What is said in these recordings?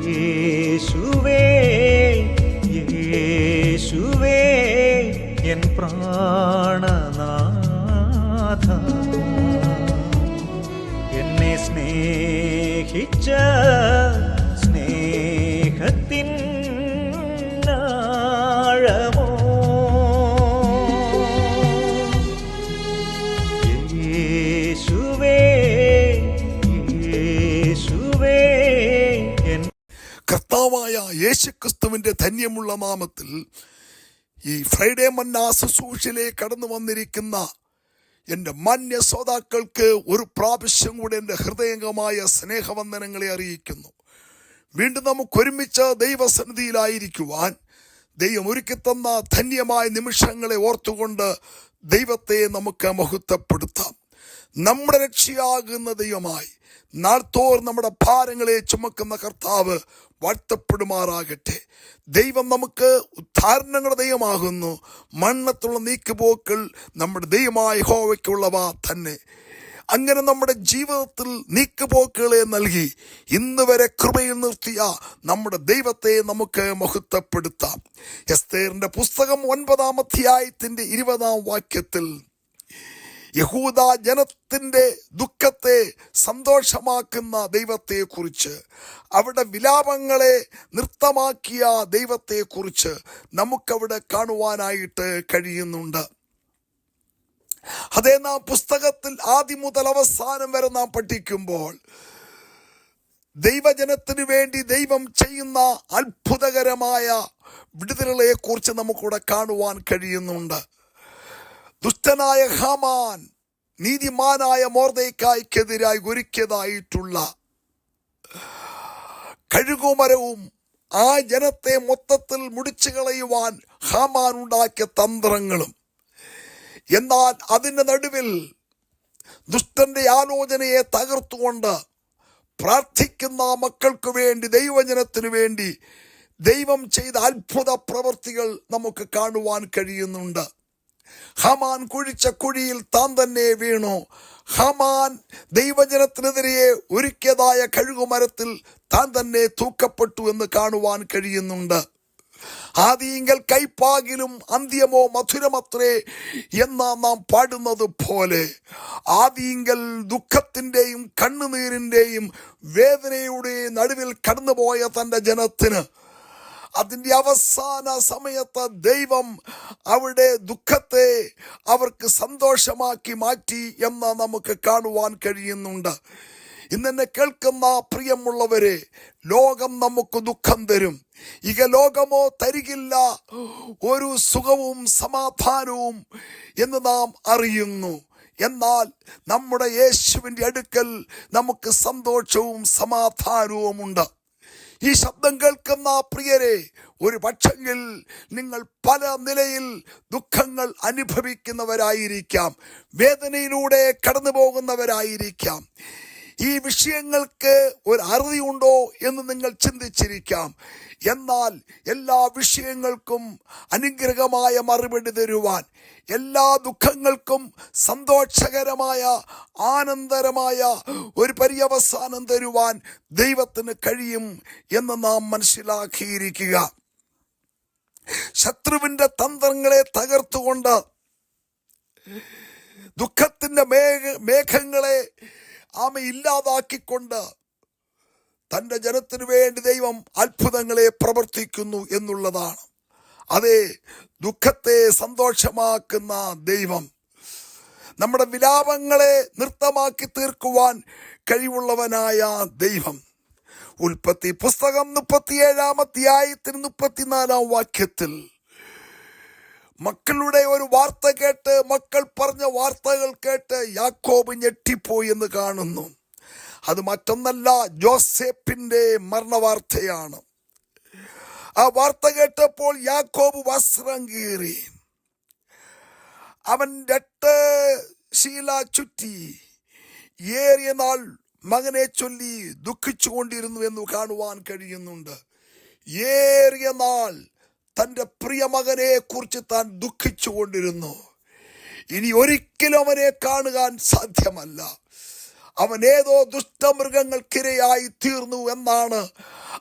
യേശുവേ യേശുവേ എൻ പ്രാണനാഥ, എന്നെ സ്നേഹിച്ച സ്നേഹത്തിൻ ആഴമോ, യേശുവേ യേശുവേ എൻ കർത്താവായ യേശുക്രിസ്തുവിന്റെ ധന്യമുള്ള നാമത്തിൽ ഈ ഫ്രൈഡേ മന്ന ശുശ്രൂഷയിലേക്ക് കടന്നു വന്നിരിക്കുന്ന എൻ്റെ മാന്യ ശ്രോതാക്കൾക്ക് ഒരു പ്രാവശ്യം കൂടെ എൻ്റെ ഹൃദയംഗമായ സ്നേഹവന്ദനങ്ങളെ അറിയിക്കുന്നു. വീണ്ടും നമുക്കൊരുമിച്ച് ദൈവസന്നിധിയിലായിരിക്കുവാൻ ദൈവം ഒരുക്കിത്തന്ന ധന്യമായ നിമിഷങ്ങളെ ഓർത്തുകൊണ്ട് ദൈവത്തെ നമുക്ക് മഹത്വപ്പെടുത്താം. നമ്മുടെ രക്ഷയാകുന്ന ദൈവമായി നാൾത്തോറും നമ്മുടെ ഭാരങ്ങളെ ചുമക്കുന്ന കർത്താവ് വാഴ്ത്തപ്പെടുമാറാകട്ടെ. ദൈവം നമുക്ക് ഉദ്ധാരണങ്ങളുടെ ദൈവമാകുന്നു. മണ്ണത്തുള്ള നീക്കുപോക്കൾ നമ്മുടെ ദൈവമായ യഹോവയ്ക്കുള്ളവ തന്നെ. അങ്ങനെ നമ്മുടെ ജീവിതത്തിൽ നീക്കുപോക്കുകളെ നൽകി ഇന്ന് വരെ കൃപയിൽ നിർത്തിയ നമ്മുടെ ദൈവത്തെ നമുക്ക് മഹത്വപ്പെടുത്താം. എസ്തേറിന്റെ പുസ്തകം 9-ാം അധ്യായത്തിന്റെ 20-ാം വാക്യത്തിൽ യഹൂദ ജനത്തിന്റെ ദുഃഖത്തെ സന്തോഷമാക്കുന്ന ദൈവത്തെക്കുറിച്ച്, അവിടെ വിലാപങ്ങളെ നൃത്തമാക്കിയ ദൈവത്തെക്കുറിച്ച് നമുക്കവിടെ കാണുവാനായിട്ട് കഴിയുന്നുണ്ട്. അതേ നാം പുസ്തകത്തിൽ ആദ്യം മുതൽ അവസാനം വരെ നാം പഠിക്കുമ്പോൾ ദൈവജനത്തിനു വേണ്ടി ദൈവം ചെയ്യുന്ന അത്ഭുതകരമായ വിടുതലുകളെ കുറിച്ച് നമുക്കിവിടെ കാണുവാൻ കഴിയുന്നുണ്ട്. ദുഷ്ടനായ ഹാമാൻ നീതിമാനായ മൊർദെഖായിക്കെതിരായി ഒരുക്കിയതായിട്ടുള്ള കഴുകുമരവും ആ ജനത്തെ മൊത്തത്തിൽ മുടിച്ചു കളയുവാൻ ഹാമാൻ ഉണ്ടാക്കിയ തന്ത്രങ്ങളും, എന്നാൽ അതിൻ്റെ നടുവിൽ ദുഷ്ടന്റെ ആലോചനയെ തകർത്തുകൊണ്ട് പ്രാർത്ഥിക്കുന്ന മക്കൾക്ക് വേണ്ടി, ദൈവജനത്തിനു വേണ്ടി ദൈവം ചെയ്ത അത്ഭുത പ്രവൃത്തികൾ നമുക്ക് കാണുവാൻ കഴിയുന്നുണ്ട്. ഹാമാൻ കുഴിച്ച കുഴിയിൽ താൻ തന്നെ വീണു. ഹാമാൻ ദൈവജനത്തിനെതിരെ ഒരുക്കിയതായ കഴുകുമരത്തിൽ താൻ തന്നെ തൂക്കപ്പെട്ടു എന്ന് കാണുവാൻ കഴിയുന്നുണ്ട്. ആദിയിങ്കൽ കൈപ്പാകിലും അന്ത്യമോ മധുരമത്രേ എന്ന നാം പാടുന്നത് പോലെ ആദിയിങ്കൽ ദുഃഖത്തിൻ്റെയും കണ്ണുനീരിൻ്റെയും വേദനയുടെയും നടുവിൽ കടന്നുപോയ തൻ്റെ ജനത്തിന് അതിൻ്റെ അവസാന സമയത്ത് ദൈവം അവിടെ ദുഃഖത്തെ അവർക്ക് സന്തോഷമാക്കി മാറ്റി എന്ന് നമുക്ക് കാണുവാൻ കഴിയുന്നുണ്ട്. ഇന്നെന്നെ കേൾക്കുന്ന പ്രിയമുള്ളവരെ, ലോകം നമുക്ക് ദുഃഖം തരും. ലോകമോ തരികില്ല ഒരു സുഖവും സമാധാനവും എന്ന് നാം അറിയുന്നു. എന്നാൽ നമ്മുടെ യേശുവിൻ്റെ അടുക്കൽ നമുക്ക് സന്തോഷവും സമാധാനവുമുണ്ട്. ഈ ശബ്ദം കേൾക്കുന്ന പ്രിയരെ, ഒരു പക്ഷെങ്കിൽ നിങ്ങൾ പല നിലയിൽ ദുഃഖങ്ങൾ അനുഭവിക്കുന്നവരായിരിക്കാം, വേദനയിലൂടെ കടന്നു പോകുന്നവരായിരിക്കാം. ഈ വിഷയങ്ങൾക്ക് ഒരു അറുതിയുണ്ടോ എന്ന് നിങ്ങൾ ചിന്തിച്ചിരിക്കാം. എന്നാൽ എല്ലാ വിഷയങ്ങൾക്കും അനുഗ്രഹമായ മറുപടി തരുവാൻ, എല്ലാ ദുഃഖങ്ങൾക്കും സന്തോഷകരമായ ആനന്ദകരമായ ഒരു പര്യവസാനം തരുവാൻ ദൈവത്തിന് കഴിയും എന്ന് നാം മനസ്സിലാക്കിയിരിക്കുക. ശത്രുവിന്റെ തന്ത്രങ്ങളെ തകർത്തുകൊണ്ട് ദുഃഖത്തിന്റെ മേഘങ്ങളെ ഇല്ലാതാക്കിക്കൊണ്ട് തൻ്റെ ജനത്തിനു വേണ്ടി ദൈവം അത്ഭുതങ്ങളെ പ്രവർത്തിക്കുന്നു എന്നുള്ളതാണ്. അതേ, ദുഃഖത്തെ സന്തോഷമാക്കുന്ന ദൈവം നമ്മുടെ വിലാപങ്ങളെ നൃത്തമാക്കി തീർക്കുവാൻ കഴിവുള്ളവനായ ദൈവം. ഉൽപ്പത്തി പുസ്തകം 37-ാം അധ്യായത്തിന് 34-ാം വാക്യത്തിൽ മക്കളുടെ ഒരു വാർത്ത കേട്ട്, മക്കൾ പറഞ്ഞ വാർത്തകൾ കേട്ട് യാക്കോബ് ഞെട്ടിപ്പോയി എന്ന് കാണുന്നു. അത് മറ്റൊന്നല്ല, ജോസേഫിന്റെ മരണവാർത്തയാണ്. ആ വാർത്ത കേട്ടപ്പോൾ യാക്കോബ് വസ്ത്രം കീറി, അവൻ 8 ശീല ചുറ്റി ഏറിയ നാൾ മകനെ ചൊല്ലി ദുഃഖിച്ചു കൊണ്ടിരുന്നു എന്ന് കാണുവാൻ കഴിയുന്നുണ്ട്. ഏറിയ നാൾ തൻ്റെ പ്രിയ മകനെ കുറിച്ച് താൻ ദുഃഖിച്ചു കൊണ്ടിരുന്നു. ഇനി ഒരിക്കലും അവനെ കാണുവാൻ സാധ്യമല്ല. അവൻ ഏതോ ദുഷ്ടമൃഗങ്ങൾക്കിരയായി തീർന്നു എന്നാണ്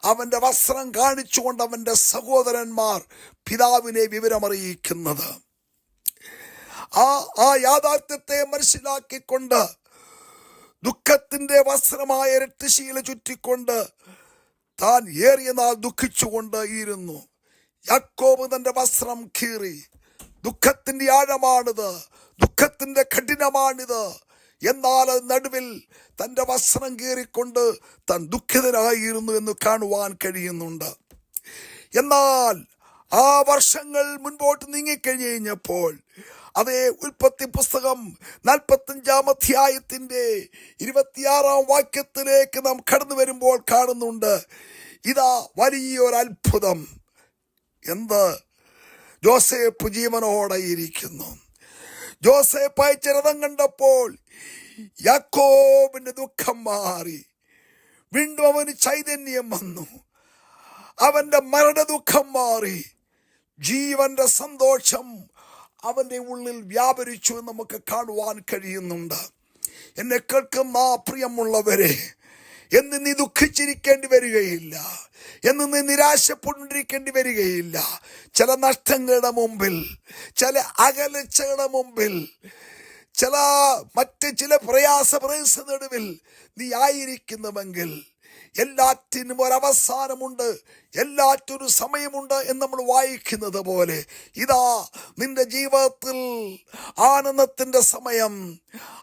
അവന്റെ വസ്ത്രം കാണിച്ചുകൊണ്ട് അവന്റെ സഹോദരന്മാർ പിതാവിനെ വിവരമറിയിക്കുന്നത്. ആ യാഥാർത്ഥ്യത്തെ മനസ്സിലാക്കിക്കൊണ്ട് ദുഃഖത്തിന്റെ വസ്ത്രമായ രക്തശീല ചുറ്റിക്കൊണ്ട് താൻ ഏറിയ നാൾ ദുഃഖിച്ചുകൊണ്ട് ഇരുന്നു. യാക്കോബ് തന്റെ വസ്ത്രം കീറി. ദുഃഖത്തിന്റെ ആഴമാണിത്, ദുഃഖത്തിന്റെ കഠിനമാണിത്. എന്നാൽ നടുവിൽ തന്റെ വസ്ത്രം കീറിക്കൊണ്ട് താൻ ദുഃഖിതനായിരുന്നു എന്ന് കാണുവാൻ കഴിയുന്നുണ്ട്. എന്നാൽ ആ വർഷങ്ങൾ മുൻപോട്ട് നീങ്ങിക്കഴിഞ്ഞപ്പോൾ അതേ ഉൽപ്പത്തി പുസ്തകം 45 അധ്യായത്തിന്റെ 26 വാക്യത്തിലേക്ക് നാം കടന്നു വരുമ്പോൾ കാണുന്നുണ്ട്, ഇതാ വലിയൊരു അത്ഭുതം. എന്ത്? ജോസേഫ് ജീവനോടെ ഇരിക്കുന്നു. ജോസേഫ് അയച്ച രഥം കണ്ടപ്പോൾ യാക്കോബിന്റെ ദുഃഖം മാറി. വീണ്ടും അവന് ചൈതന്യം വന്നു. അവന്റെ മരണ ദുഃഖം മാറി. ജീവന്റെ സന്തോഷം അവന്റെ ഉള്ളിൽ വ്യാപരിച്ചു എന്ന് നമുക്ക് കാണുവാൻ കഴിയുന്നുണ്ട്. എന്നെ കേൾക്കുന്ന പ്രിയമുള്ളവരെ, എന്ന് നീ ദുഃഖിച്ചിരിക്കേണ്ടി വരികയില്ല, എന്ന് നീ നിരാശപ്പെട്ടിരിക്കേണ്ടി വരികയില്ല. ചില നഷ്ടങ്ങളുടെ മുമ്പിൽ, ചില അകലച്ചകളുടെ മുമ്പിൽ, മറ്റ് ചില പ്രയാസ നടുവിൽ നീ ആയിരിക്കുന്നുവെങ്കിൽ എല്ലാറ്റിനും ഒരവസാനമുണ്ട്, എല്ലാറ്റൊരു സമയമുണ്ട് എന്ന് നമ്മൾ വായിക്കുന്നത് പോലെ ഇതാ നിന്റെ ജീവിതത്തിൽ ആനന്ദത്തിന്റെ സമയം,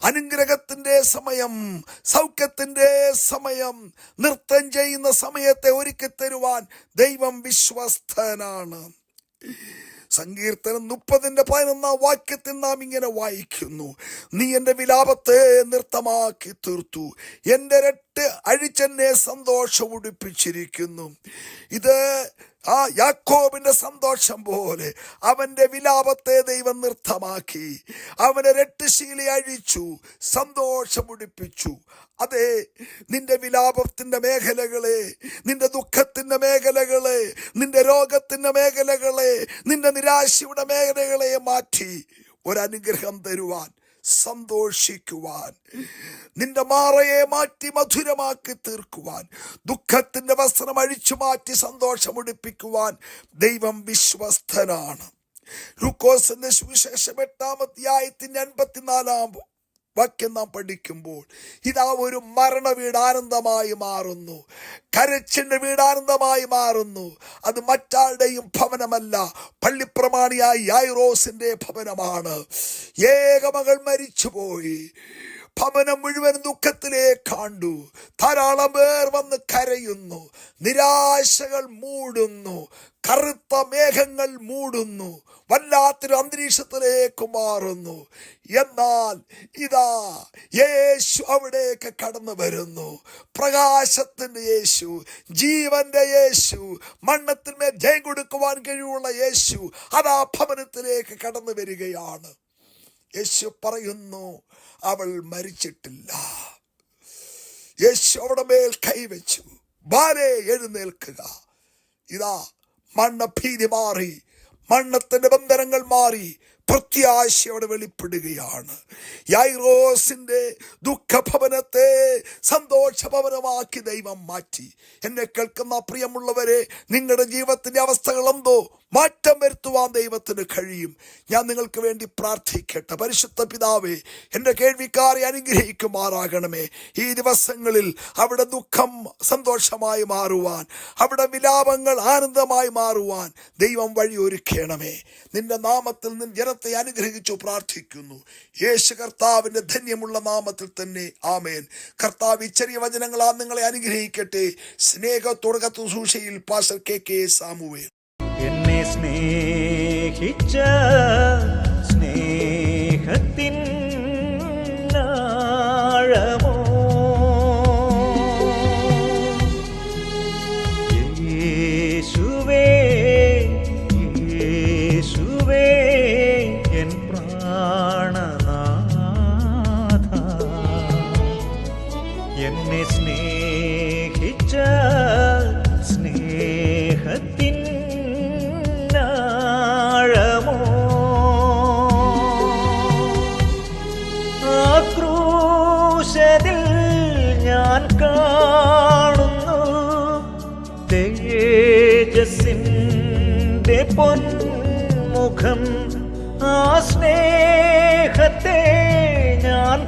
അനുഗ്രഹത്തിന്റെ സമയം, സൗഖ്യത്തിന്റെ സമയം, നൃത്തം ചെയ്യുന്ന സമയത്തെ ഒരുക്കി തരുവാൻ ദൈവം വിശ്വസ്തനാണ്. സങ്കീർത്തനം 30:11 വാക്യത്തിൽ നാം ഇങ്ങനെ വായിക്കുന്നു, നീ എന്റെ വിലാപത്തെ നൃത്തമാക്കി തീർത്തു, എന്റെ രട്ട് അഴിച്ചെന്നെ സന്തോഷം ഉടിപ്പിച്ചിരിക്കുന്നു. ഇത് ആ യാക്കോബിന്റെ സന്തോഷം പോലെ അവന്റെ വിലാപത്തെ ദൈവം നൃത്തമാക്കി, അവനെ രട്ടുശീല അഴിച്ചു, സന്തോഷം ഉടിപ്പിച്ചു. അതെ, നിന്റെ വിലാപത്തിന്റെ മേഖലകളെ, നിന്റെ ദുഃഖത്തിന്റെ മേഖലകളെ, നിന്റെ രോഗത്തിന്റെ മേഖലകളെ, നിന്റെ നിരാശയുടെ മേഖലകളെ മാറ്റി ഒരനുഗ്രഹം തരുവാൻ, സന്തോഷിക്കുവാൻ, നിന്റെ മാറയെ മാറ്റി മധുരമാക്കി തീർക്കുവാൻ, ദുഃഖത്തിന്റെ വസ്ത്രം അഴിച്ചു മാറ്റി സന്തോഷമുടിപ്പിക്കുവാൻ ദൈവം വിശ്വസ്തനാണ്. ലൂക്കോസിന്റെ സുവിശേഷം 8 അധ്യായത്തിന്റെ 54 വാക്യം നാം പഠിക്കുമ്പോൾ ഇതാ ഒരു മരണ വീട് ആനന്ദമായി മാറുന്നു, കരച്ചിന്റെ വീട് ആനന്ദമായി മാറുന്നു. അത് മറ്റാരുടെയും ഭവനമല്ല, പള്ളിപ്രമാണിയായ യായിറോസിന്റെ ഭവനമാണ്. ഏകമകൾ മരിച്ചുപോയി. ഭവനം മുഴുവൻ ദുഃഖത്തിലേക്ക് കണ്ടു. ധാരാളം പേർ വന്ന് കരയുന്നു. നിരാശകൾ മൂടുന്നു, കറുത്ത മേഘങ്ങൾ മൂടുന്നു, വല്ലാത്തൊരു അന്തരീക്ഷത്തിലേക്ക് മാറുന്നു. എന്നാൽ ഇതാ യേശു അവിടേക്ക് കടന്നു വരുന്നു. പ്രകാശത്തിന്റെ യേശു, ജീവന്റെ യേശു, മരണത്തിന്മേൽ ജയം കൊടുക്കുവാൻ കഴിവുള്ള യേശു അതാ ഭവനത്തിലേക്ക് കടന്നു വരികയാണ്. യേശു പറയുന്നു, അവൾ മരിച്ചിട്ടില്ല. യേശു അവിടെ മേൽ കൈവച്ചു, ബാലേ എഴുന്നേൽക്കുക. ഇതാ മരണഭീതി മാറി, മരണത്തിന്റെ ബന്ധനങ്ങൾ മാറി, പ്രത്യാശയോടെ വെളിപ്പെടുകയാണ്. യായിറോസിന്റെ ദുഃഖഭവനത്തെ സന്തോഷഭവനമാക്കി ദൈവം മാറ്റി. എന്നെ കേൾക്കുന്ന പ്രിയമുള്ളവരെ, നിങ്ങളുടെ ജീവിതത്തിന്റെ അവസ്ഥകൾ എന്തോ മാറ്റം വരുത്തുവാൻ ദൈവത്തിന് കഴിയും. ഞാൻ നിങ്ങൾക്ക് വേണ്ടി പ്രാർത്ഥിക്കട്ടെ. പരിശുദ്ധ പിതാവേ, എൻ്റെ കേൾവിക്കാരെ അനുഗ്രഹിക്കുമാറാകണമേ. ഈ ദിവസങ്ങളിൽ അവിടെ ദുഃഖം സന്തോഷമായി മാറുവാൻ, അവിടെ വിലാപങ്ങൾ ആനന്ദമായി മാറുവാൻ ദൈവം വഴി ഒരുക്കണമേ. നിന്റെ നാമത്തിൽ നിൻ ജനത്തെ അനുഗ്രഹിച്ചു പ്രാർത്ഥിക്കുന്നു, യേശു കർത്താവിന്റെ ധന്യമുള്ള നാമത്തിൽ തന്നെ, ആമേൻ. കർത്താവ് ഈ ചെറിയ വചനങ്ങളാൽ നിങ്ങളെ അനുഗ്രഹിക്കട്ടെ. സ്നേഹത്തോടെ ശുശ്രൂഷയിൽ പാസ്റ്റർ കെ സാമുവേൽ. എന്നെ സ്നേഹിച്ച സ്നേഹത്തിൻ ആഴമോ, യേശുവേ യേശുവേ എൻ പ്രാണനാഥ, എന്നെ സ്നേഹിച്ച സ്നേഹത്തിൻ ആഴമോ, തേജസ്സിൻ്റെ പൊന്മുഖം ആ സ്നേഹത്തെ ഞാൻ